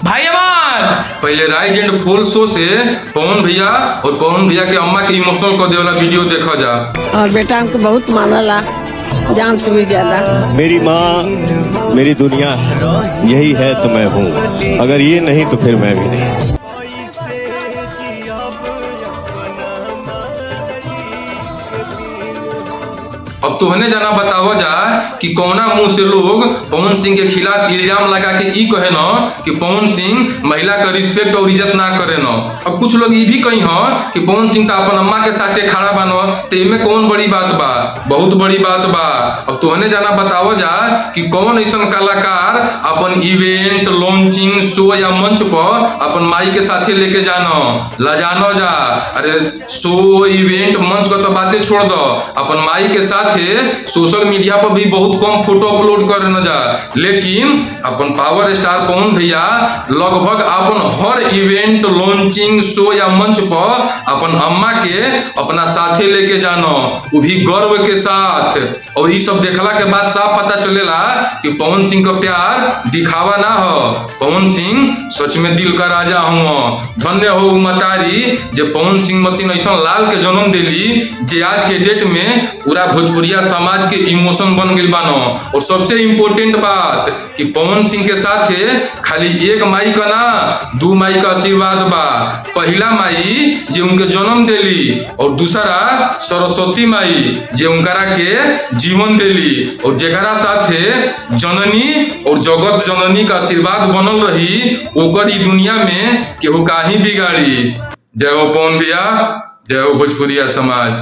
भाई अमर पहले rise and fall शो से पवन भैया और पवन भैया के अम्मा के इमोशनल कर दे वाला वीडियो देखा जा। और बेटा हमको बहुत मानला, जान से भी ज्यादा। मेरी माँ मेरी दुनिया है, यही है तो मैं हूँ, अगर ये नहीं तो फिर मैं भी नहीं। अब तुहने जाना बतावा जा कि कौना मुंह से लोग पवन सिंह के खिलाफ इल्जाम लगा के ई कहे न कि पवन सिंह महिला का रिस्पेक्ट और इज्जत ना करे न। अब कुछ लोग ये भी कही ह कि पवन सिंह तो अपन अम्मा के साथे खड़ा बा न, तो इमे कौन बड़ी बात बा? बहुत बड़ी बात बा। अब तुहने जाना बतावा जा कि कौन ऐसा कलाकार अपन इवेंट लॉन्चिंग शो या मंच पर अपन माई के साथे लेके जानो ला जानो जा। अरे शो इवेंट मंच का तो बातें छोड़ दो, अपन माई के साथ सोशल मीडिया पर भी बहुत कम फोटो अपलोड करे न जा, लेकिन अपन पावर स्टार पवन भैया लगभग अपन हर इवेंट लॉन्चिंग शो या मंच पर अपन अम्मा के अपना साथे लेके जानो, वो भी गर्व के साथ। और ये सब देखला के बाद साफ पता चलेला कि पवन सिंह का प्यार दिखावा ना हो, पवन सिंह सच में दिल का राजा हुआ। धन्य हो मतारी जे पवन सिंह मतीन ऐसा लाल के जन्म दिली जे आज के डेट में पूरा भोजपुरिया समाज के इमोशन बन गई बानो। और सबसे इम्पोर्टेंट बात कि पवन सिंह के साथे खाली एक माई का ना, दो माई का आशीर्वाद बा। पहला माई जे उनके जन्म दिली और दूसरा सरस्वती माई जे उनकरा के जीवन दिली, और जेकरा साथे जननी और जगत जननी का आशीर्वाद बनल रही ओकर ई दुनिया में केहू काही बिगाड़ी। जय हो पवन भैया, जय हो भोजपुरिया समाज।